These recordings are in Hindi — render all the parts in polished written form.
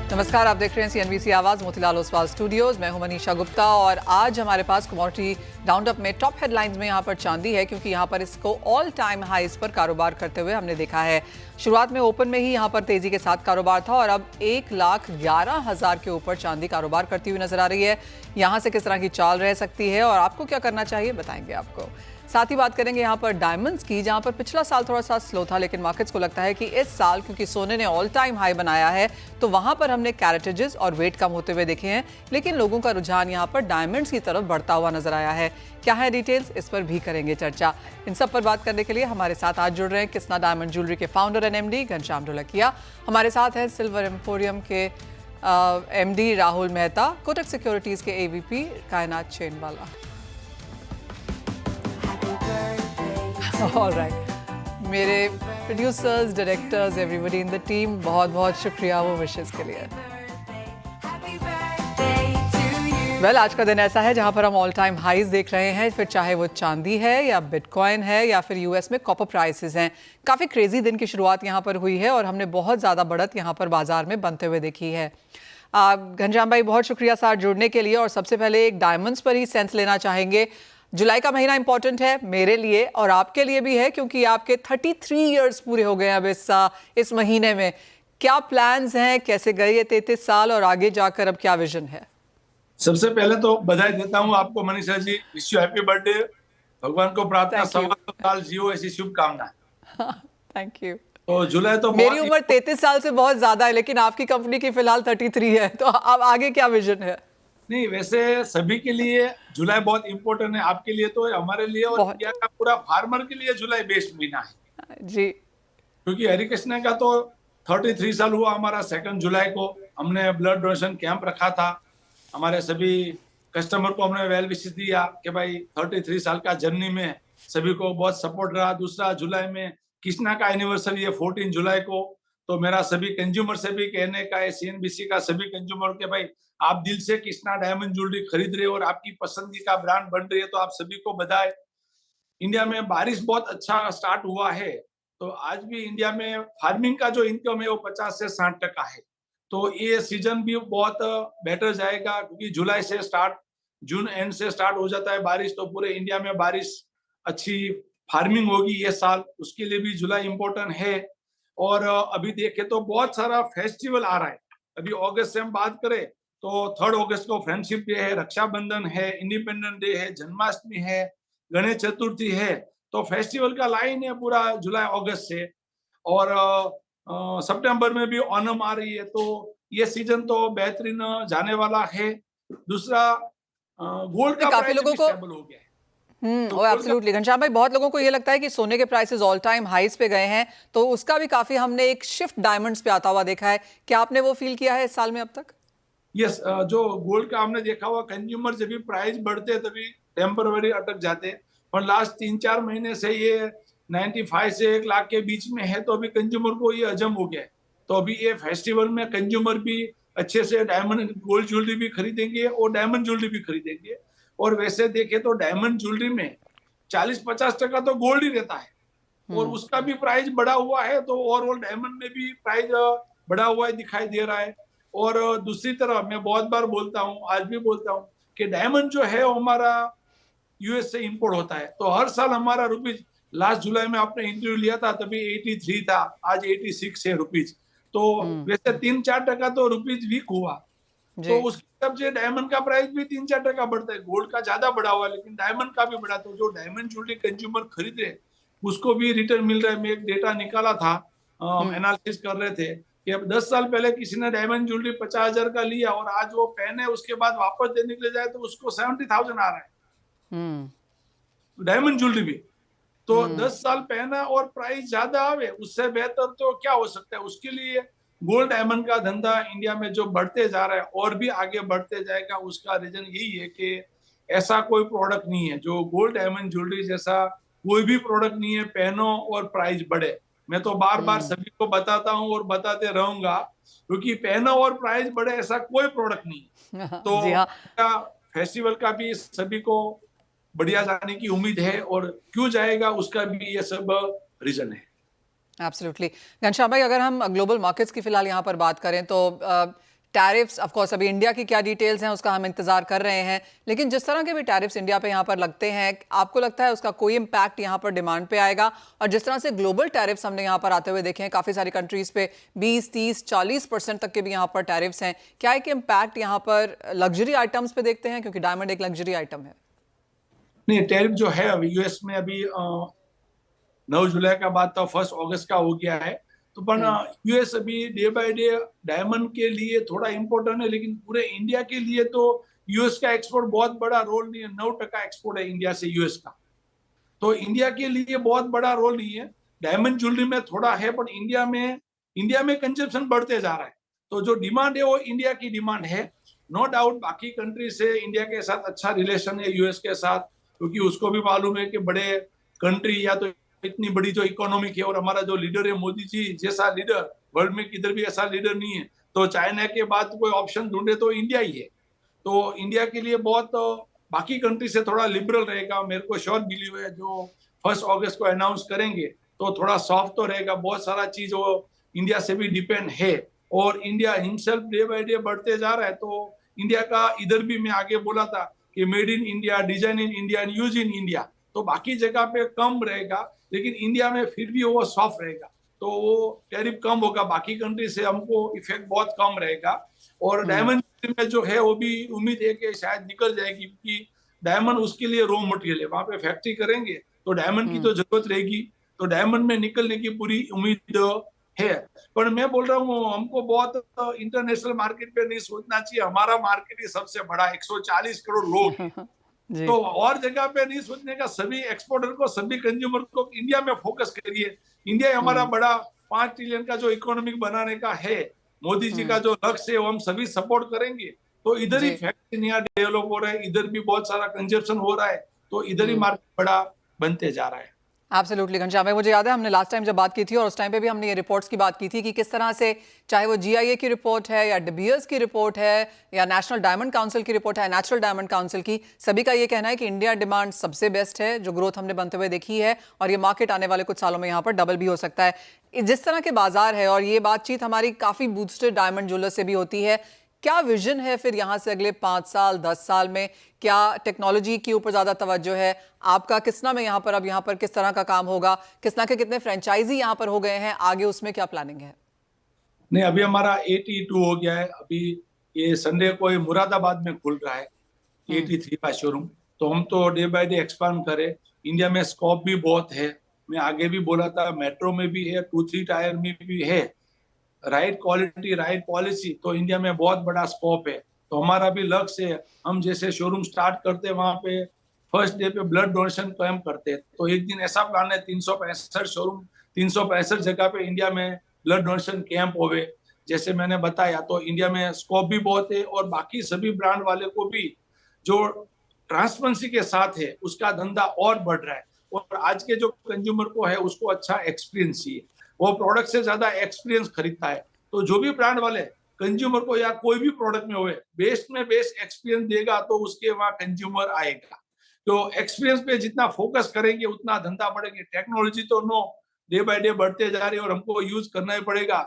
नमस्कार, आप देख रहे हैं CNBC आवाज मोतीलाल ओसवाल स्टूडियोज। मैं हूं मनीषा गुप्ता और आज हमारे पास कमोडिटी राउंडअप में टॉप हेडलाइंस में यहां पर चांदी है, क्योंकि यहां पर इसको ऑल टाइम हाईज पर कारोबार करते हुए हमने देखा है। शुरुआत में ओपन में ही यहां पर तेजी के साथ कारोबार था और अब 1,11,000 के ऊपर चांदी कारोबार करती हुई नजर आ रही है। यहां से किस तरह की चाल रह सकती है और आपको क्या करना चाहिए, बताएंगे आपको। साथ ही बात करेंगे यहाँ पर डायमंड्स की, जहाँ पर पिछला साल थोड़ा सा स्लो था, लेकिन मार्केट्स को लगता है कि इस साल क्योंकि सोने ने ऑल टाइम हाई बनाया है तो वहाँ पर हमने कैरेटेजेस और वेट कम होते हुए देखे हैं, लेकिन लोगों का रुझान यहाँ पर डायमंड्स की तरफ बढ़ता हुआ नजर आया है। क्या है डिटेल्स, इस पर भी करेंगे चर्चा। इन सब पर बात करने के लिए हमारे साथ आज जुड़ रहे हैं किस्ना डायमंड ज्वेलरी के founder and MD Ghanshyam Dholakia. हमारे साथ हैं सिल्वर एम्पोरियम के MD राहुल मेहता, कोटक सिक्योरिटीज के AVP कायनात चेनवाला। ऑलराइट, मेरे producers, directors, everybody in the team, बहुत बहुत शुक्रिया वो विशेस के लिए। आज का दिन ऐसा है जहां पर हम ऑल टाइम हाईज देख रहे हैं, फिर चाहे वो चांदी है या बिटकॉइन है या फिर US में कॉपर प्राइसेस हैं। काफ़ी क्रेजी दिन की शुरुआत यहां पर हुई है और हमने बहुत ज़्यादा बढ़त यहां पर बाजार में बनते हुए देखी है। घनश्याम भाई, बहुत शुक्रिया साथ जुड़ने के लिए। और सबसे पहले एक डायमंड्स पर ही सेंस लेना चाहेंगे। जुलाई का महीना इंपॉर्टेंट है मेरे लिए और आपके लिए भी है, क्योंकि आपके 33 इयर्स पूरे हो गए अब इस महीने में। क्या प्लान्स हैं, कैसे गए ये 33 साल और आगे जाकर अब क्या विजन है? सबसे पहले तो बधाई देता हूं आपको Manisha ji, wish you happy birthday. भगवान को प्रार्थना, 125 साल जियो, ऐसी शुभकामनाएं। Thank you. तो जुलाई तो मेरी उम्र 33 साल से बहुत ज्यादा है, लेकिन आपकी कंपनी की फिलहाल 33 है, तो अब आगे क्या विजन है? नहीं, वैसे सभी के लिए जुलाई बहुत इंपॉर्टेंट है, आपके लिए तो, हमारे लिए और इंडिया का पूरा फार्मर के लिए जुलाई बेस्ट महीना है जी। क्योंकि हरिकृष्णा का तो 33 साल हुआ हमारा। 2 जुलाई को हमने ब्लड डोनेशन कैंप रखा था। हमारे सभी कस्टमर को हमने वेल विश दिया कि भाई 33 साल का जर्नी में सभी को बहुत सपोर्ट रहा। दूसरा जुलाई में कृष्णा का एनिवर्सरी है 14 जुलाई को, तो मेरा सभी कंज्यूमर से भी कहने का है, CNBC का सभी कंज्यूमर के भाई आप दिल से कृष्णा डायमंड ज्वेलरी खरीद रहे हो और आपकी पसंदी का ब्रांड बन रही है, तो आप सभी को बधाई। इंडिया में बारिश बहुत अच्छा स्टार्ट हुआ है, तो आज भी इंडिया में फार्मिंग का जो इनकम है वो 50 से 60% है। तो ये सीजन भी बहुत बेटर जाएगा, क्योंकि जुलाई से स्टार्ट, जून एंड से स्टार्ट हो जाता है बारिश, तो पूरे इंडिया में बारिश अच्छी फार्मिंग होगी ये साल, उसके लिए भी जुलाई इंपॉर्टेंट है। और अभी देखें तो बहुत सारा फेस्टिवल आ रहा है। अभी अगस्त से हम बात करें तो 3 अगस्त को फ्रेंडशिप डे है, रक्षाबंधन है, इंडिपेंडेंस डे है, जन्माष्टमी है, गणेश चतुर्थी है। तो फेस्टिवल का लाइन है पूरा जुलाई अगस्त से। और सितंबर में भी ओणम आ रही है, तो ये सीजन तो बेहतरीन जाने वाला है। दूसरा, गोल्ड का काफी प्राइस लोगों भी को स्टेबल हो गया है। एब्सोल्युटली घनश्याम भाई, बहुत लोगों को ये लगता है कि सोने के प्राइसेस ऑल टाइम हाईज पे गए हैं, तो उसका भी काफी हमने एक शिफ्ट डायमंड्स पे आता हुआ देखा है। क्या आपने वो फील किया है इस साल में अब तक? यस, जो गोल्ड का हमने देखा हुआ, कंज्यूमर जब भी प्राइस बढ़ते हैं तभी टेम्पररी अटक जाते हैं, और लास्ट 3-4 महीने से ये 95 से 1 लाख के बीच में है, तो अभी कंज्यूमर को ये हजम हो गया है। तो अभी ये फेस्टिवल में कंज्यूमर भी अच्छे से डायमंड गोल्ड ज्वेलरी भी खरीदेंगे और डायमंड ज्वेलरी भी खरीदेंगे। और वैसे देखे तो डायमंड ज्वेलरी में 40-50% तो गोल्ड ही रहता है और उसका भी प्राइस बढ़ा हुआ है, तो ओवरऑल डायमंड में भी प्राइस बढ़ा हुआ है दिखाई दे रहा है। और दूसरी तरफ मैं बहुत बार बोलता हूँ, आज भी बोलता हूँ कि डायमंड जो है हमारा US से इंपोर्ट होता है, तो हर साल हमारा रुपीज, लास्ट जुलाई में आपने इंटरव्यू लिया था तभी 83 था, आज 86 है रुपीज। तो वैसे 3-4% तो रुपीज वीक हुआ, तो उसके हिसाब से डायमंड का प्राइस भी 3-4% बढ़ता है। गोल्ड का ज्यादा बढ़ा हुआ है, लेकिन डायमंड का भी बढ़ा। तो जो डायमंड ज्वेलरी कंज्यूमर खरीद रहे उसको भी रिटर्न मिल रहा है। मैं एक डेटा निकाला था, एनालिसिस कर रहे थे कि अब 10 साल पहले किसी ने डायमंड ज्वेलरी 50,000 का लिया और आज वो पहने, उसके बाद वापस देने के लिए जाए तो उसको 70,000 आ रहा है डायमंड ज्वेलरी भी। तो 10 साल पहना और प्राइस ज्यादा आवे, उससे बेहतर तो क्या हो सकता है। उसके लिए गोल्ड डायमंड का धंधा इंडिया में जो बढ़ते जा रहा है और भी आगे बढ़ते जाएगा, उसका रीजन यही है कि ऐसा कोई प्रोडक्ट नहीं है जो गोल्ड डायमंड ज्वेलरी जैसा कोई भी प्रोडक्ट नहीं है पहनो और प्राइस बढ़े। मैं तो बार बार सभी को बताता हूँ और बताते रहूंगा, क्योंकि पहनो और प्राइस बढ़े ऐसा कोई प्रोडक्ट नहीं है। तो फेस्टिवल का भी सभी को बढ़िया जाने की उम्मीद है, और क्यों जाएगा उसका भी ये सब रीजन है। एब्सोल्युटली। घनश्याम भाई, अगर हम ग्लोबल मार्केट्स की फिलहाल यहाँ पर बात करें तो टैरिफ्स ऑफ कोर्स अभी इंडिया की क्या डिटेल्स हैं उसका हम इंतजार कर रहे हैं, लेकिन जिस तरह के भी टैरिफ्स इंडिया पे यहाँ पर लगते हैं, आपको लगता है उसका कोई इम्पैक्ट यहाँ पर डिमांड पे आएगा? और जिस तरह से ग्लोबल टैरिफ्स हमने यहाँ पर आते हुए देखे हैं, काफी सारी कंट्रीज पे 20, 30, 40% तक के भी यहाँ पर टैरिफ्स हैं, क्या एक इम्पैक्ट यहाँ पर लग्जरी आइटम्स पे देखते हैं, क्योंकि डायमंड एक लग्जरी आइटम है? नहीं, टैरिफ जो है अभी यूएस में अभी 9 जुलाई का बाद तो 1 अगस्त का हो गया है। तो पर यूएस अभी डे बाय डे डायमंड के लिए थोड़ा इम्पोर्टेंट है, लेकिन पूरे इंडिया के लिए तो यूएस का एक्सपोर्ट बहुत बड़ा रोल नहीं है। 9% एक्सपोर्ट है इंडिया से यूएस का, तो इंडिया के लिए बहुत बड़ा रोल नहीं है। डायमंड ज्वेलरी में थोड़ा है, पर इंडिया में कंजप्शन बढ़ते जा रहा है। तो जो डिमांड है वो इंडिया की डिमांड है, नो डाउट। बाकी कंट्री से इंडिया के साथ अच्छा रिलेशन है यूएस के साथ, क्योंकि उसको भी मालूम है कि बड़े कंट्री या तो इतनी बड़ी जो इकोनॉमिक है, और हमारा जो लीडर है मोदी जी जैसा लीडर वर्ल्ड में किधर भी ऐसा लीडर नहीं है। तो चाइना के बाद कोई ऑप्शन ढूंढे तो इंडिया ही है। तो इंडिया के लिए बहुत बाकी कंट्री से थोड़ा लिबरल रहेगा। मेरे को श्योर बिलीव है जो 1 अगस्त को अनाउंस करेंगे तो थोड़ा सॉफ्ट तो रहेगा। बहुत सारा चीज वो इंडिया से भी डिपेंड है, और India himself day by day बढ़ते जा रहा है। तो इंडिया का इधर भी मैं आगे बोला था कि made in India, design in India and use in India, तो बाकी जगह पे कम रहेगा, लेकिन इंडिया में फिर भी वो सॉफ्ट रहेगा। तो वो टैरिफ कम होगा, बाकी कंट्री से हमको इफेक्ट बहुत कम रहेगा। और डायमंड में जो है वो भी उम्मीद है कि शायद निकल जाएगी, क्योंकि डायमंड उसके लिए रॉ मटेरियल है। वहां पे फैक्ट्री करेंगे तो डायमंड की तो जरूरत रहेगी, तो डायमंड में निकलने की पूरी उम्मीद है। पर मैं बोल रहा हूँ हमको बहुत इंटरनेशनल मार्केट पे नहीं सोचना चाहिए। हमारा मार्केट ही सबसे बड़ा 140 करोड़ लोग हैं। तो और जगह पे नहीं सोचने का। सभी एक्सपोर्टर को, सभी कंज्यूमर को इंडिया में फोकस करिए। इंडिया हमारा बड़ा 5 ट्रिलियन का जो इकोनॉमिक बनाने का है, मोदी जी का जो लक्ष्य है, वो हम सभी सपोर्ट करेंगे। तो इधर ही फैक्ट्री डेवलप हो रहा है, इधर भी बहुत सारा कंजप्शन हो रहा है, तो इधर ही मार्केट बड़ा बनते जा रहा है। एब्सोल्युटली घनश्याम भाई, मुझे याद है हमने लास्ट टाइम जब बात की थी और उस टाइम पे भी हमने ये रिपोर्ट्स की बात की थी कि किस तरह से, चाहे वो जीआईए की रिपोर्ट है या डिबियर्स की रिपोर्ट है या नेशनल डायमंड काउंसिल की रिपोर्ट है, नेचुरल डायमंड काउंसिल की, सभी का ये कहना है कि इंडिया डिमांड सबसे बेस्ट है, जो ग्रोथ हमने बनते हुए देखी है, और ये मार्केट आने वाले कुछ सालों में यहाँ पर डबल भी हो सकता है। जिस तरह के बाजार है, और ये बातचीत हमारी काफ़ी बूस्टेड डायमंड ज्वेलर से भी होती है, क्या विजन है फिर यहाँ से अगले 5 साल 10 साल में? क्या टेक्नोलॉजी के ऊपर ज्यादा तवज्जो है आपका? किसना में यहाँ पर अब यहाँ पर किस तरह का काम होगा? किसना के कितने फ्रेंचाइजी यहाँ पर हो गए हैं, आगे उसमें क्या प्लानिंग है? नहीं, अभी हमारा 82 हो गया है। अभी ये संडे को ये मुरादाबाद में खुल रहा है 83 का शोरूम। तो हम तो डे बाय डे एक्सपांड करें। इंडिया में स्कोप भी बहुत है। मैं आगे भी बोला था, मेट्रो में भी है, 2-3 टायर में भी है। राइट क्वालिटी, राइट पॉलिसी, तो इंडिया में बहुत बड़ा स्कोप है। तो हमारा भी लक्ष्य है, हम जैसे शोरूम स्टार्ट करते हैं वहां पे फर्स्ट डे पे ब्लड डोनेशन कैंप करते हैं। तो एक दिन ऐसा प्लान है 365 शोरूम, 365 जगह पे इंडिया में ब्लड डोनेशन कैंप होवे, जैसे मैंने बताया। तो इंडिया में स्कोप भी बहुत है, और बाकी सभी ब्रांड वाले को भी जो ट्रांसपेरेंसी के साथ है उसका धंधा और बढ़ रहा है। और आज के जो कंज्यूमर को है उसको अच्छा एक्सपीरियंस चाहिए, वो प्रोडक्ट से ज्यादा एक्सपीरियंस खरीदता है। तो जो भी ब्रांड वाले कंज्यूमर को या कोई भी प्रोडक्ट में हुए बेस्ट में बेस्ट एक्सपीरियंस देगा, तो उसके वहां कंज्यूमर आएगा। तो एक्सपीरियंस पे जितना फोकस करेंगे उतना धंधा बढ़ेंगे। टेक्नोलॉजी तो नो डे बाय डे बढ़ते जा रही है, और हमको यूज करना ही पड़ेगा।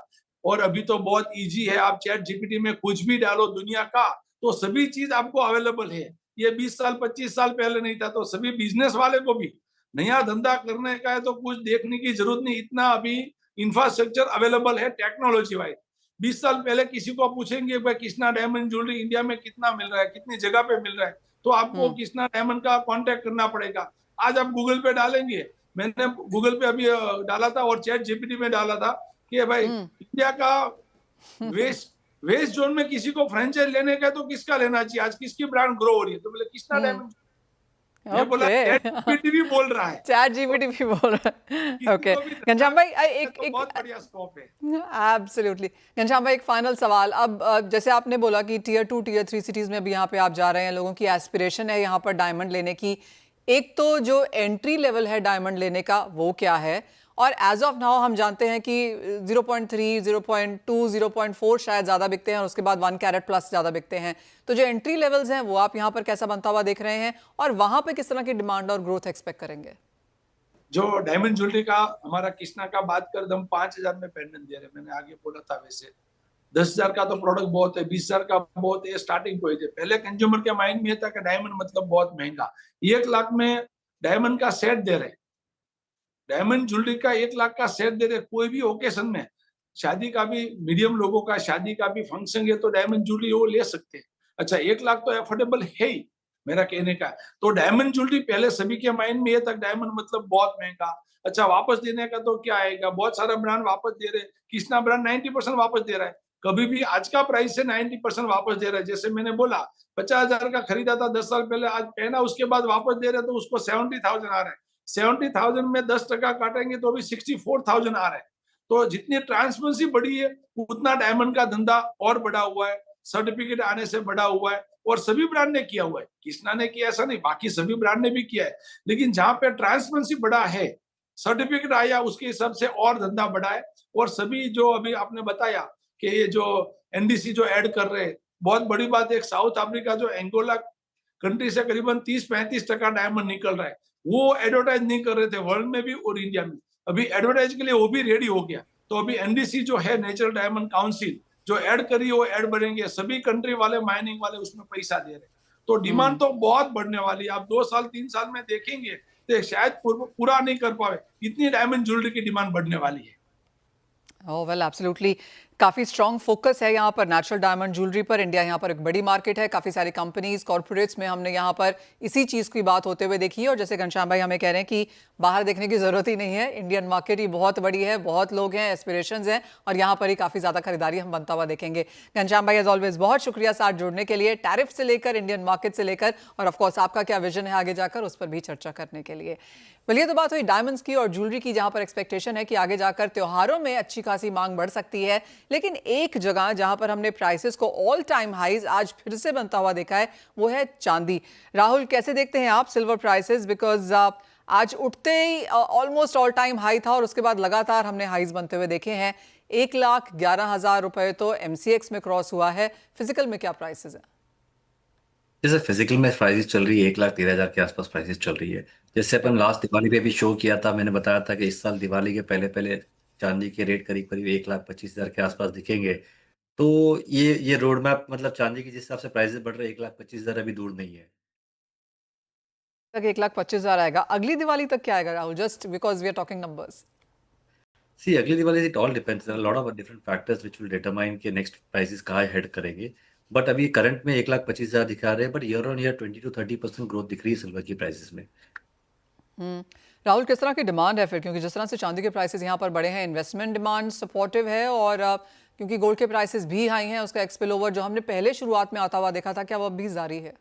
और अभी तो बहुत इजी है, आप चैट जीपीटी में कुछ भी डालो दुनिया का, तो सभी चीज आपको अवेलेबल है। ये 20 साल 25 साल पहले नहीं था। तो सभी बिजनेस वाले को भी नया धंधा करने का है तो कुछ देखने की जरूरत नहीं, इतना अभी इंफ्रास्ट्रक्चर अवेलेबल है टेक्नोलॉजी वाइज। 20 साल पहले किसी को पूछेंगे भाई कृष्णा डायमंड ज्वेलरी इंडिया में कितना मिल रहा है, कितनी जगह पे मिल रहा है, तो आपको कृष्णा डायमंड का कांटेक्ट करना पड़ेगा। आज आप गूगल पे डालेंगे, मैंने गूगल पे अभी डाला था और चैट जीपीटी में डाला था कि भाई इंडिया का वेस्ट जोन में किसी को फ्रेंचाइज लेने का तो किसका लेना चाहिए, आज किसकी ब्रांड ग्रो हो रही है, तो बोले कृष्णा डायमंड। मैं बोला चैट जीपीटी भी बोल रहा है, चैट जीपीटी भी बोल रहा है। ओके घनश्याम भाई, एक बहुत बढ़िया स्कोप है। एब्सोल्युटली घनश्याम भाई, एक फाइनल सवाल। अब जैसे आपने बोला कि टियर 2 टियर 3 सिटीज में भी यहाँ पे आप जा रहे हैं, लोगों की एस्पिरेशन है यहाँ पर डायमंड लेने की। एक तो जो एंट्री लेवल है डायमंड लेने का वो क्या है, और एज ऑफ नाउ हम जानते हैं कि 0.3, 0.2, 0.4 शायद ज़्यादा बिकते हैं, और उसके बाद 1 कैरेट प्लस ज़्यादा बिकते हैं। तो जो एंट्री लेवल्स हैं वो आप यहाँ पर कैसा बनता हुआ देख रहे हैं, और वहाँ पे किस तरह की डिमांड और ग्रोथ एक्सपेक्ट करेंगे? जो डायमंड ज्वेलरी का हमारा कृष्णा का बात कर, हम 5,000 में पेंडेंट दे रहे हैं, मैंने आगे बोला था। वैसे 10,000 का तो प्रोडक्ट बहुत है, 20,000 का बहुत है, स्टार्टिंग पॉइंट है। पहले कंज्यूमर के माइंड में ये था कि डायमंड मतलब बहुत महंगा। 1 लाख में डायमंड का सेट दे रहे, डायमंड ज्वेलरी का 1 लाख का सेट दे रहे, कोई भी ओकेशन में, शादी का भी, मीडियम लोगों का शादी का भी फंक्शन है तो डायमंड ज्वेलरी वो ले सकते हैं। अच्छा, 1 लाख तो अफोर्डेबल है ही, मेरा कहने का। तो डायमंड ज्वेलरी पहले सभी के माइंड में ये था डायमंड मतलब बहुत महंगा। अच्छा, वापस देने का तो क्या आएगा, बहुत सारा ब्रांड वापस दे रहे, कृष्णा ब्रांड 90% वापस दे रहा है। कभी भी आज का प्राइस से 90% वापस दे रहा है। जैसे मैंने बोला 50,000 का खरीदा था 10 साल पहले, आज पहना उसके बाद वापस दे रहे तो उसको 70,000 आ रहा है। 70,000 में 10% काटेंगे तो अभी 64,000 आ रहा है। तो जितनी ट्रांसपेरेंसी बढ़ी है उतना डायमंड का धंधा और बढ़ा हुआ है, सर्टिफिकेट आने से बढ़ा हुआ है, और सभी ब्रांड ने किया हुआ है। कृष्णा ने किया ऐसा नहीं, बाकी सभी ब्रांड ने भी किया है। लेकिन जहां पे ट्रांसपेरेंसी बढ़ा है, सर्टिफिकेट आया, उसके हिसाब से और धंधा बढ़ा है। और सभी जो अभी आपने बताया कि ये जो एनडीसी जो ऐड कर रहे हैं, बहुत बड़ी बात है। एक साउथ अफ्रीका जो एंगोला कंट्री से करीबन 30-35% डायमंड निकल रहा है, वो एडवर्टाइज नहीं कर रहे थे वर्ल्ड में भी और इंडिया में। अभी एडवर्टाइज के लिए वो भी रेडी हो गया। तो अभी एनडीसी जो है, नेचुरल डायमंड काउंसिल, जो ऐड करी वो ऐड बढ़ेंगे, सभी कंट्री वाले, माइनिंग वाले उसमें पैसा दे रहे। तो डिमांड तो बहुत बढ़ने वाली है। आप 2 साल 3 साल में देखेंगे तो शायद पूरा नहीं कर पाए, इतनी डायमंड ज्वेलरी की डिमांड बढ़ने वाली है। ओह वेल एब्सोल्युटली, काफ़ी स्ट्रॉन्ग फोकस है यहाँ पर नेचुरल डायमंड ज्वेलरी पर। इंडिया यहाँ पर एक बड़ी मार्केट है, काफ़ी सारी कंपनीज, कॉर्पोरेट्स में हमने यहाँ पर इसी चीज़ की बात होते हुए देखी है। और जैसे घनश्याम भाई हमें कह रहे हैं कि बाहर देखने की ज़रूरत ही नहीं है, इंडियन मार्केट ही बहुत बड़ी है, बहुत लोग हैं, एस्पिरेशंस हैं, और यहाँ पर ही काफ़ी ज़्यादा खरीदारी हम बनता हुआ देखेंगे। घनश्याम भाई एज ऑलवेज बहुत शुक्रिया साथ जुड़ने के लिए, टैरिफ से लेकर इंडियन मार्केट से लेकर, और ऑफकोर्स आपका क्या विजन है आगे जाकर उस पर भी चर्चा करने के लिए। चलिए, तो बात हुई डायमंड्स की और ज्वेलरी की, जहां पर एक्सपेक्टेशन है कि आगे जाकर त्योहारों में अच्छी खासी मांग बढ़ सकती है। लेकिन एक जगह जहां पर हमने प्राइसेस को ऑल टाइम हाईज आज फिर से बनता हुआ देखा है, वो है चांदी। राहुल, कैसे देखते हैं आप सिल्वर प्राइसेस? बिकॉज आज उठते ही ऑलमोस्ट ऑल टाइम हाई था और उसके बाद लगातार हमने हाईज बनते हुए देखे हैं। 1,11,000 रुपए तो एमसीएक्स में क्रॉस हुआ है। फिजिकल में क्या प्राइसेस है? जैसे फिजिकल में प्राइसेस चल रही है 1,13,000 के आसपास प्राइसेस चल रही है। जैसे अपन लास्ट दिवाली पे भी शो किया था, मैंने बताया था कि इस साल दिवाली के पहले पहले चांदी के रेट करीब करीब 1,25,000 के आसपास दिखेंगे। तो ये रोड मैप, मतलब चांदी की जिस हिसाब से प्राइसेस बढ़ रहे हैं, 1,25,000 अभी दूर नहीं है। तक 1,25,000 आएगा। अगली दिवाली तक क्या आएगा Rahul? Just because we are talking numbers. See अगली Diwali it all depends lot of different factors which will determine कि नेक्स्ट प्राइसेस कहाँ हेड करेंगे। बट अभी करंट में 1,25,000 दिखा रहे हैं, but year on year 20 to 30% growth दिख रही है सिल्वर की प्राइसेस में। राहुल, किस तरह की डिमांड है फिर? क्योंकि जिस तरह से चांदी के प्राइसेस यहाँ पर बढ़े हैं, इन्वेस्टमेंट डिमांड सपोर्टिव है, और क्योंकि गोल्ड के प्राइसेस भी हाई हैं, उसका एक्सपिल ओवर जो हमने पहले शुरुआत में आता हुआ देखा था, क्या वो अब भी जारी है?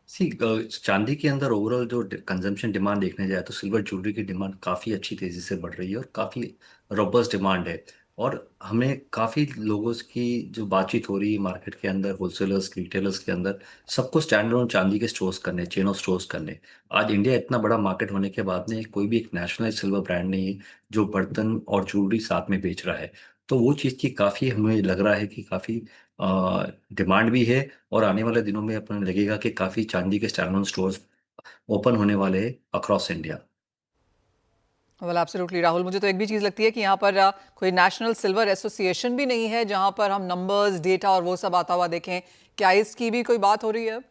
सी चांदी के अंदर ओवरऑल जो कंजम्पशन डिमांड देखने जाए तो सिल्वर ज्वेलरी की डिमांड काफ़ी अच्छी तेज़ी से बढ़ रही है और काफ़ी रोबस्ट डिमांड है। और हमें काफ़ी लोगों की जो बातचीत हो रही है मार्केट के अंदर, होलसेलर्स रिटेलर्स के अंदर, सबको स्टैंड अलोन चांदी के स्टोर्स करने, चेन ऑफ स्टोर्स करने। आज इंडिया इतना बड़ा मार्केट होने के बाद में कोई भी एक नेशनलाइज सिल्वर ब्रांड नहीं है जो बर्तन और ज्वेलरी साथ में बेच रहा है। तो वो चीज़ की काफ़ी हमें लग रहा है कि काफ़ी डिमांड भी है। और आने वाले दिनों में अपन लगेगा कि काफ़ी चांदी के स्टैंडअलोन स्टोर्स ओपन होने वाले हैं across India. Well absolutely Rahul, मुझे तो एक भी चीज़ लगती है कि यहाँ पर कोई नेशनल सिल्वर एसोसिएशन भी नहीं है जहाँ पर हम नंबर्स, डेटा और वो सब आता हुआ देखें। क्या इसकी भी कोई बात हो रही है अब?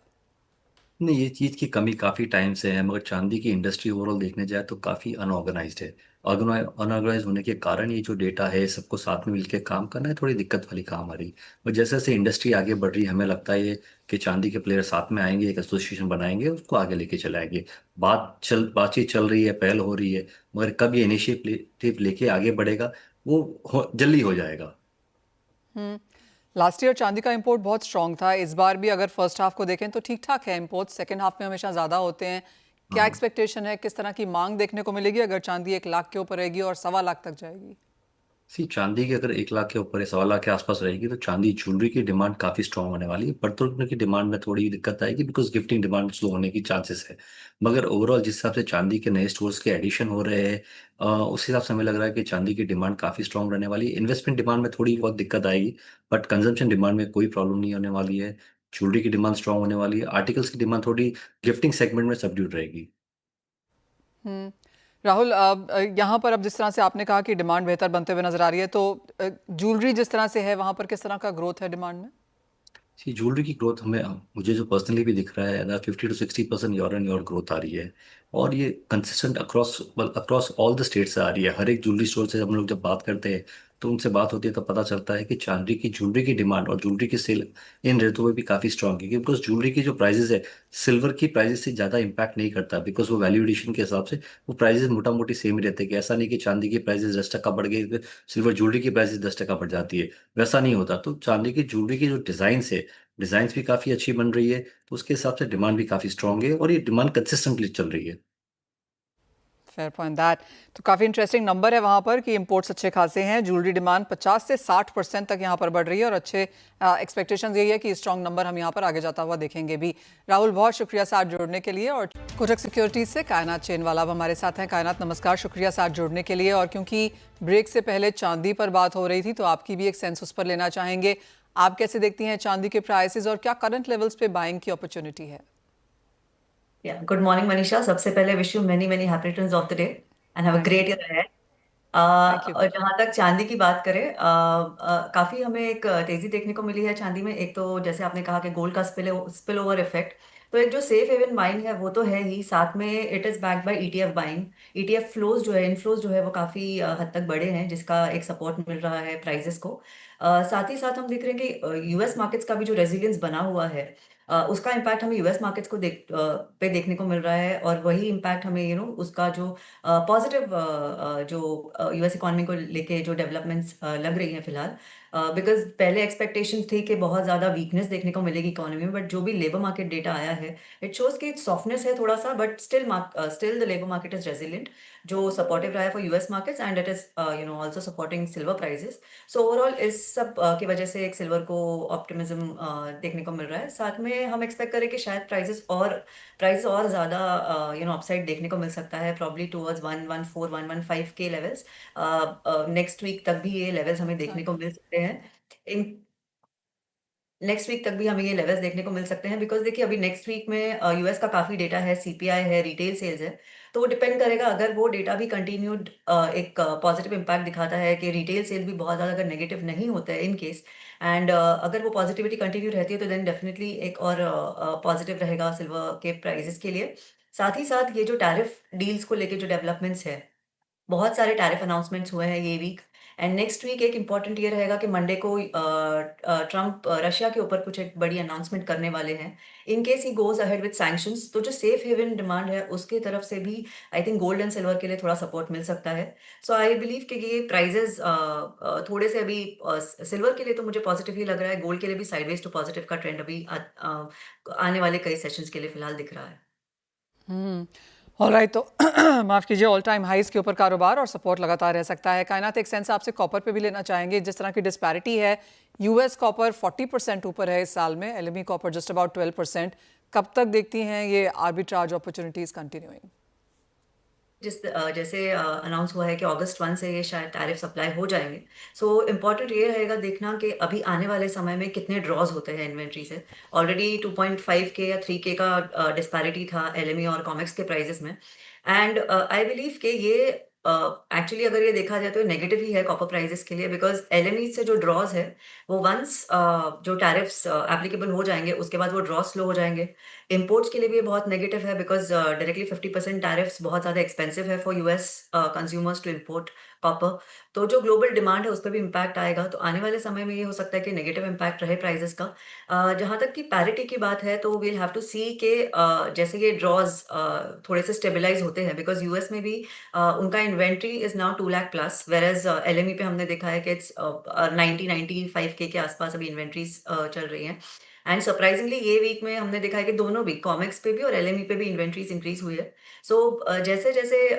नहीं, ये चीज़ की कमी काफ़ी टाइम से है, मगर चांदी की इंडस्ट्री ओवरऑल देखने जाए तो काफ़ी अनऑर्गेनाइज्ड है। अनऑर्गेनाइज होने के कारण ये जो डेटा है सबको साथ में मिलकर काम करना है, थोड़ी दिक्कत वाली काम आ रही है। और जैसे जैसे इंडस्ट्री आगे बढ़ रही है, हमें लगता है ये कि चांदी के प्लेयर साथ में आएंगे, एक एसोसिएशन बनाएंगे, उसको आगे लेके चलाएंगे। बातचीत चल रही है, पहल हो रही है, मगर कब ये इनिशिएटिव लेके आगे बढ़ेगा वो जल्दी हो जाएगा। लास्ट ईयर चांदी का इंपोर्ट बहुत स्ट्रांग था। इस बार भी अगर फर्स्ट हाफ को देखें तो ठीक ठाक है इंपोर्ट, सेकेंड हाफ में हमेशा ज़्यादा होते हैं। क्या हाँ, एक्सपेक्टेशन है, किस तरह की मांग देखने को मिलेगी अगर चांदी 1 लाख के ऊपर रहेगी और 1.25 लाख तक जाएगी? सी चांदी की अगर 1 लाख के ऊपर या 1.25 लाख के आसपास रहेगी तो चांदी ज्वेलरी की डिमांड काफी स्ट्रांग होने वाली है। बर्तनों की डिमांड में थोड़ी दिक्कत आएगी बिकॉज गिफ्टिंग डिमांड स्लो होने की चांसेस है। मगर ओवरऑल जिस हिसाब से चांदी के नए स्टोर्स के एडिशन हो रहे हैं, उस हिसाब से हमें लग रहा है कि चांदी की डिमांड काफी स्ट्रांग रहने वाली है। इन्वेस्टमेंट डिमांड में थोड़ी बहुत दिक्कत आएगी, बट कंजम्पशन डिमांड में कोई प्रॉब्लम नहीं होने वाली है। ज्वेलरी की डिमांड स्ट्रांग होने वाली है, आर्टिकल्स की डिमांड थोड़ी गिफ्टिंग सेगमेंट में सबड्यूड रहेगी। हम्म राहुल, यहाँ पर अब जिस तरह से आपने कहा कि डिमांड बेहतर बनते हुए नजर आ रही है, तो ज्वेलरी जिस तरह से है वहां पर किस तरह का ग्रोथ है डिमांड में? सी ज्वेलरी की ग्रोथ हमें मुझे जो पर्सनली भी दिख रहा है ना, 50 to 60% year and year growth आ रही है। और ये consistent across across all the state से आ रही है। हर एक ज्वेलरी स्टोर से हम लोग जब बात करते हैं तो उनसे बात होती है तो पता चलता है कि चांदी की ज्वेलरी की डिमांड और ज्वेलरी की सेल इन रेटों में भी काफ़ी स्ट्रांग है, बिकॉज ज्वेलरी की जो प्राइजेस है सिल्वर की प्राइजेस से ज़्यादा इंपैक्ट नहीं करता, बिकॉज वो वैल्यू एडिशन के हिसाब से वो प्राइजेस मोटा मोटी सेम ही रहते हैं। कि ऐसा नहीं कि चांदी की प्राइजेस 10% बढ़ गई, सिल्वर ज्वेलरी की प्राइसेस 10% बढ़ जाती है, वैसा नहीं होता। तो चांदी की ज्वेलरी की जो डिज़ाइंस है, डिज़ाइंस भी काफ़ी अच्छी बन रही है, तो उसके हिसाब से डिमांड भी काफ़ी स्ट्रांग है और ये डिमांड कंसिस्टेंटली चल रही है। Fair point that. तो काफ़ी इंटरेस्टिंग नंबर है वहाँ पर कि इंपोर्ट्स अच्छे खासे हैं। ज्वेलरी डिमांड 50 से 60% तक यहाँ पर बढ़ रही है और अच्छे एक्सपेक्टेशंस यही है कि स्ट्रॉन्ग नंबर हम यहाँ पर आगे जाता हुआ देखेंगे भी। राहुल, बहुत शुक्रिया साथ जुड़ने के लिए। और कोटक सिक्योरिटीज से कायनात चेनवाला अब हमारे साथ हैं। कायनात, नमस्कार, शुक्रिया साथ जुड़ने के लिए। और क्योंकि ब्रेक से पहले चांदी पर बात हो रही थी तो आपकी भी एक सेंस उस पर लेना चाहेंगे। आप कैसे देखती हैं चांदी के प्राइसेस और क्या करंट लेवल्स पे बाइंग की अपॉर्चुनिटी है? Good morning Manisha. सबसे पहले wish you many many happy returns of the day and have a thank great you. Year ahead. Thank you. और जहाँ तक चांदी की बात करें, काफी हमें एक तेजी देखने को मिली है चांदी में। एक तो जैसे आपने कहा कि गोल्ड का स्पिल ओवर इफेक्ट, तो एक जो सेफ हेवन बाइंग है वो तो है ही, साथ में it is backed by ETF buying. ETF flows जो है, इनफ्लोज जो है वो काफी हद तक बड़े हैं, जिसका एक सपोर्ट मिल रहा है प्राइजेस को। साथ ही साथ हम देख रहे हैं कि यूएस मार्केट्स का भी जो रेजिलियंस बना हुआ है, उसका इम्पैक्ट हमें यूएस मार्केट्स को पे देखने को मिल रहा है। और वही इम्पैक्ट हमें उसका जो पॉजिटिव जो यूएस इकोनॉमी को लेके जो डेवलपमेंट्स लग रही हैं फिलहाल, बिकॉज पहले एक्सपेक्टेशंस थी कि बहुत ज़्यादा वीकनेस देखने को मिलेगी इकोनॉमी में, बट जो भी लेबर मार्केट डेटा आया है इट शोज कि सॉफ्टनेस है थोड़ा सा, but still the labour market is resilient, जो सपोर्टिव रहा है for US markets and it is also supporting silver prices. So overall इस सब की वजह से एक सिल्वर को ऑप्टिमिज्म देखने को मिल रहा है। साथ में हम एक्सपेक्ट करें कि शायद प्राइसेस और ज़्यादा अपसाइड देखने को मिल सकता है, प्रॉब्ली टुवर्ड्स 114-115 के लेवल्स। नेक्स्ट वीक तक भी ये लेवल्स हमें देखने को मिल सकते हैं। इन नेक्स्ट वीक तक भी हमें ये लेवल्स देखने को मिल सकते हैं, बिकॉज देखिए अभी नेक्स्ट वीक में यूएस का काफ़ी डेटा है, सीपीआई है, रिटेल सेल्स है। तो वो डिपेंड करेगा, अगर वो डेटा भी कंटिन्यूड एक पॉजिटिव इम्पैक्ट दिखाता है कि रिटेल सेल भी बहुत ज़्यादा अगर नेगेटिव नहीं होता है इन केस, एंड अगर वो पॉजिटिविटी कंटिन्यू रहती है तो देन डेफिनेटली एक और पॉजिटिव रहेगा सिल्वर के प्राइसेस के लिए। साथ ही साथ ये जो टैरिफ डील्स को लेके जो डेवलपमेंट्स है, बहुत सारे टैरिफ अनाउंसमेंट्स हुए हैं ये वीक। एंड नेक्स्ट वीक एक इम्पॉर्टेंट ये रहेगा कि मंडे को ट्रम्प रशिया के ऊपर कुछ एक बड़ी अनाउंसमेंट करने वाले हैं। In case he goes ahead with sanctions, तो जो सेफ हेवन डिमांड है उसके तरफ से भी I think gold and silver के लिए थोड़ा सपोर्ट मिल सकता है। सो आई बिलीव कि ये प्राइजेस थोड़े से अभी सिल्वर के लिए तो मुझे पॉजिटिव ही लग रहा है, गोल्ड के लिए भी साइडवेज टू पॉजिटिव का ट्रेंड अभी आने वाले कई सेशंस के लिए फिलहाल दिख रहा है। ऑलराइट, तो माफ़ कीजिए, ऑल टाइम हाइज के ऊपर कारोबार और सपोर्ट लगातार रह सकता है। कायनात, एक सेंस आपसे कॉपर पे भी लेना चाहेंगे। जिस तरह की डिस्पैरिटी है, यूएस कॉपर 40% ऊपर है इस साल में, एलएमई कॉपर जस्ट अबाउट 12%। कब तक देखती हैं ये आर्बिट्राज अपॉर्चुनिटीज़ कंटिन्यूइंग? जैसे अनाउंस हुआ है कि अगस्त 1 से ये शायद टैरिफ अप्लाई हो जाएंगे। सो इम्पॉर्टेंट ये रहेगा देखना कि अभी आने वाले समय में कितने ड्रॉज होते हैं इन्वेंट्री से। ऑलरेडी 2.5 के या 3 के का डिस्पैरिटी था एलएमई और कॉमेक्स के प्राइजेस में। एंड आई बिलीव कि ये एक्चुअली अगर ये देखा जाए तो नेगेटिव ही है कॉपर प्राइजेस के लिए, बिकॉज एलएमई से जो ड्रॉज है वो वंस जो टैरिफ्स एप्लीकेबल हो जाएंगे उसके बाद वो ड्रॉ स्लो हो जाएंगे। इंपोर्ट्स के लिए भी ये बहुत नेगेटिव है, बिकॉज डायरेक्टली 50% टैरिफ्स बहुत ज़्यादा एक्सपेंसिव है for US consumers to import copper. तो जो ग्लोबल डिमांड है उस पर भी इम्पैक्ट आएगा। तो आने वाले समय में ये हो सकता है कि नेगेटिव इम्पैक्ट रहे प्राइजेस का। जहाँ तक कि पैरिटी की बात है तो वील हैव टू सी के जैसे ये ड्रॉज थोड़े से स्टेबलाइज होते हैं, बिकॉज यूएस में भी उनका inventory is now 2 lakh plus, whereas LME पे हमने देखा है कि इट्स 90-95 के आसपास अभी इन्वेंट्रीज चल रही हैं। एंड सरप्राइजिंगली ये वीक में हमने देखा है कि दोनों भी कॉमिक्स पे भी और एलएमई पे भी इन्वेंट्रीज इंक्रीज हुई है। सो जैसे जैसे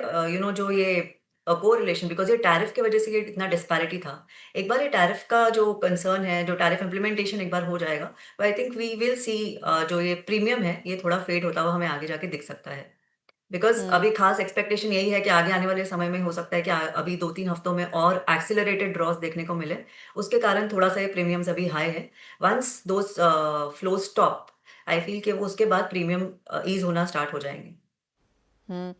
जो ये को रिलेशन, बिकॉज ये टैरिफ की वजह से ये इतना डिस्पैरिटी था, एक बार ये टैरिफ का जो कंसर्न है, जो टैरिफ इम्प्लीमेंटेशन एक बार हो जाएगा, तो I think we will see जो ये प्रीमियम है ये थोड़ा फेड होता हुआ हमें आगे जाके दिख सकता है। बिकॉज अभी खास एक्सपेक्टेशन यही है कि आगे आने वाले समय में हो सकता है कि अभी 2-3 हफ्तों में और एक्सिलरेटेड ड्रॉस देखने को मिले, उसके कारण थोड़ा सा ये प्रीमियम्स अभी हाई है। Once those flow stop, I feel कि वो उसके बाद प्रीमियम ईज होना स्टार्ट हो जाएंगे।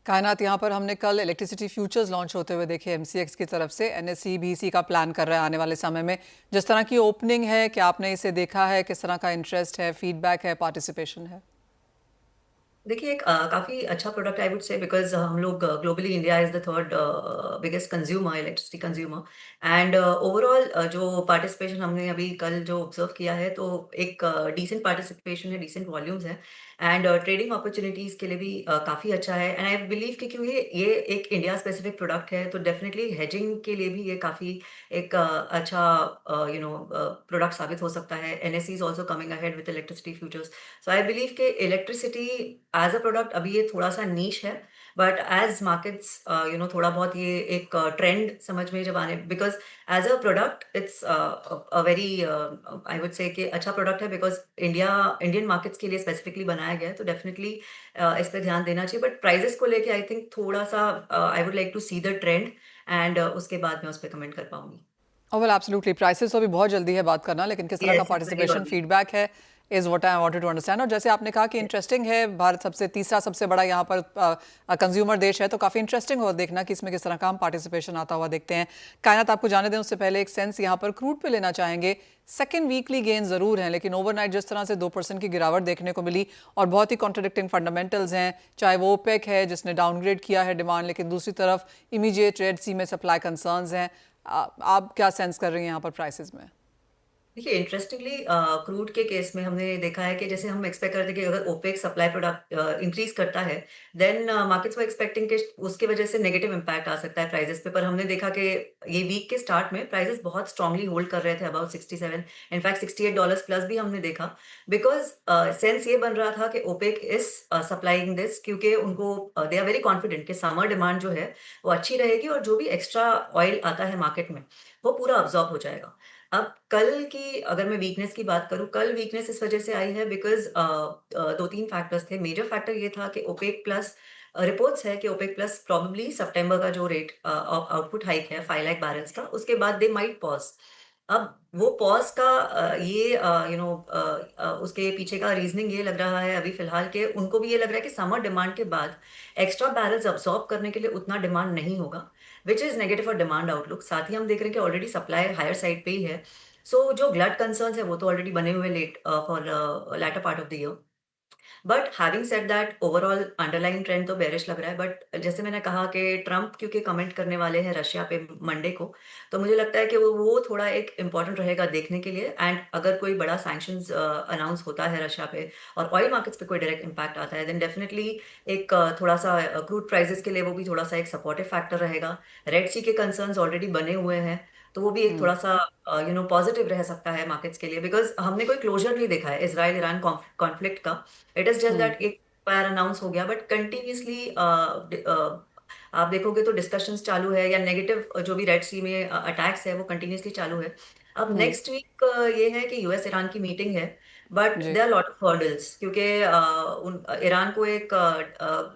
कायनात, यहाँ पर हमने कल इलेक्ट्रिसिटी फ्यूचर्स लॉन्च होते हुए देखे एमसीएक्स की तरफ से। एनएसई भी इसी का प्लान कर रहा है आने वाले समय में। जिस तरह की ओपनिंग है, क्या आपने इसे देखा है? किस तरह का इंटरेस्ट है, फीडबैक है, पार्टिसिपेशन है? देखिए एक काफ़ी अच्छा प्रोडक्ट आई वुड से, बिकॉज़ हम लोग globally India is the third biggest consumer, electricity consumer. And overall जो पार्टिसिपेशन हमने अभी कल जो ऑब्जर्व किया है, तो एक डिसेंट पार्टिसिपेशन है, डिसेंट वॉल्यूम्स हैं। एंड ट्रेडिंग अपॉर्चुनिटीज़ के लिए भी काफ़ी अच्छा है। एंड आई बिलीव कि क्योंकि ये एक इंडिया स्पेसिफिक प्रोडक्ट है, तो डेफिनेटली हेजिंग के लिए भी ये काफ़ी एक अच्छा प्रोडक्ट साबित हो सकता है। NSE is also coming ahead with electricity futures. So I believe कि इलेक्ट्रिसिटी एज अ प्रोडक्ट अभी ये थोड़ा सा नीश है, बट एज मार्केट्स थोड़ा बहुत ये एक ट्रेंड समझ में जब आने, because as a product it's a very I would say कि अच्छा प्रोडक्ट है, बिकॉज इंडियन मार्केट्स के लिए स्पेसिफिकली बनाया गया है, तो डेफिनेटली इस पे ध्यान देना चाहिए। बट प्राइजेस को लेके आई थिंक थोड़ा सा I would like to see the trend, and उसके बाद मैं उस पर कमेंट कर पाऊंगी। Oh, well, absolutely. प्राइसेस तो अभी बहुत जल्दी है बात करना, लेकिन किस तरह का yes, very participation early. Feedback है is what I wanted to understand. और जैसे आपने कहा कि इंटरेस्टिंग है, भारत तीसरा सबसे बड़ा यहाँ पर कंज्यूमर देश है, तो काफ़ी इंटरेस्टिंग होगा देखना कि इसमें किस तरह का हम पार्टिसिपेशन आता हुआ देखते हैं। कायनात, आपको जाने दें उससे पहले एक सेंस यहाँ पर क्रूड पे लेना चाहेंगे। सेकेंड वीकली गेन ज़रूर हैं, लेकिन ओवरनाइट जिस तरह से 2% की गिरावट देखने को मिली और बहुत ही कॉन्ट्रडिक्टिंग फंडामेंटल्स हैं, चाहे वो ओपेक है जिसने डाउनग्रेड किया है डिमांड, लेकिन दूसरी तरफ इमीडिएट रेड सी में सप्लाई कंसर्न्स हैं। आप क्या सेंस कर रही हैं यहाँ पर प्राइसेस में? देखिए इंटरेस्टिंगली क्रूड के केस में हमने देखा है कि जैसे हम एक्सपेक्ट करते थे कि अगर ओपेक सप्लाई प्रोडक्ट इंक्रीज करता है, देन मार्केट्स वर एक्सपेक्टिंग कि उसके वजह से नेगेटिव इम्पैक्ट आ सकता है प्राइजेस पे। पर हमने देखा कि ये वीक के स्टार्ट में प्राइजेस बहुत स्ट्रांगली होल्ड कर रहे थे अबाउट 67, इनफैक्ट $68 प्लस भी हमने देखा, बिकॉज सेंस ये बन रहा था कि ओपेक इज सप्लाइंग दिस, क्योंकि उनको दे आर वेरी कॉन्फिडेंट कि समर डिमांड जो है वो अच्छी रहेगी, और जो भी एक्स्ट्रा ऑयल आता है मार्केट में वो पूरा अब्जॉर्ब हो जाएगा। अब कल की अगर मैं वीकनेस की बात करूँ, कल वीकनेस इस वजह से आई है बिकॉज़ 2-3 फैक्टर्स थे। मेजर फैक्टर ये था कि ओपेक प्लस रिपोर्ट्स है कि ओपेक प्लस प्रोबेबली सितंबर का जो रेट आउटपुट हाइक है 5 लाख बैरल्स का, उसके बाद दे माइट पॉज़। अब वो पॉज़ का उसके पीछे का रीज़निंग ये लग रहा है अभी फ़िलहाल के उनको भी ये लग रहा है कि समर डिमांड के बाद एक्स्ट्रा बैरल्स अब्ज़ॉर्ब करने के लिए उतना डिमांड नहीं होगा, which is negative for demand outlook. साथ ही हम देख रहे हैं कि ऑलरेडी सप्लाई हायर साइड पे ही है। सो जो ग्लट कंसर्न्स है वो तो ऑलरेडी बने हुए for latter part of the year. But having said that, overall underlying trend तो बेरिश लग रहा है। बट जैसे मैंने कहा कि ट्रम्प क्योंकि कमेंट करने वाले हैं रशिया पे मंडे को, तो मुझे लगता है कि वो थोड़ा एक इम्पॉर्टेंट रहेगा देखने के लिए। एंड अगर कोई बड़ा सैंक्शंस अनाउंस होता है रशिया पे और ऑयल मार्केट्स पे कोई डायरेक्ट इम्पैक्ट आता है, देन डेफिनेटली एक थोड़ा सा क्रूड प्राइसेस के लिए वो भी थोड़ा सा एक सपोर्टिव फैक्टर रहेगा। रेड सी के कंसर्न्स ऑलरेडी बने हुए हैं, तो वो भी एक थोड़ा सा पॉजिटिव रह सकता है मार्केट्स के लिए, बिकॉज हमने कोई क्लोजर नहीं देखा है इसराइल ईरान कॉन्फ्लिक्ट का। इट इज जस्ट दैट एक फायर अनाउंस हो गया, बट कंटिन्यूसली आप देखोगे तो डिस्कशंस चालू है, या नेगेटिव जो भी रेड सी में अटैक्स है वो कंटिन्यूसली चालू है। अब नेक्स्ट वीक ये है कि यूएस ईरान की मीटिंग है, बट जी। They are lot of hurdles, क्योंकि ईरान को एक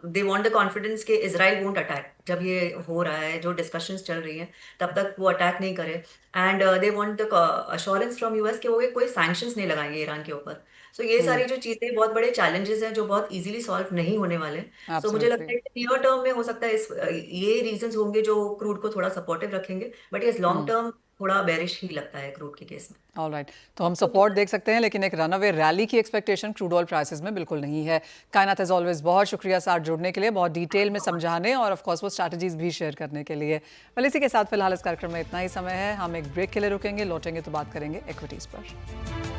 दे वांट द कॉन्फिडेंस कि इजराइल वोंट अटैक। जब ये हो रहा है, जो डिस्कशंस चल रही हैं, तब तक वो अटैक नहीं करे। And they want the assurance from US कि वो कोई सैंक्शंस नहीं लगाएंगे ईरान के ऊपर। सो ये सारी जो चीजें बहुत बड़े चैलेंजेस हैं जो बहुत इजीली सॉल्व नहीं होने वाले। सो मुझे एब्सोल्युटली। लगता है कि नियर टर्म में हो सकता है ये रीजंस होंगे जो क्रूड को थोड़ा सपोर्टिव रखेंगे, बट ये लॉन्ग टर्म थोड़ा बेरिश ही लगता है क्रूड के केस में। ऑलराइट, तो हम सपोर्ट देख सकते हैं, लेकिन एक रनअवे रैली की एक्सपेक्टेशन क्रूड ऑयल प्राइसेस में बिल्कुल नहीं है। कायनात, एज ऑलवेज बहुत शुक्रिया साथ जुड़ने के लिए, बहुत डिटेल में समझाने और ऑफ कोर्स वो स्ट्रैटेजीज भी शेयर करने के लिए। वेल, इसी के साथ फिलहाल इस कार्यक्रम में इतना ही समय है। हम एक ब्रेक के लिए रुकेंगे, लौटेंगे तो बात करेंगे इक्विटीज़ पर।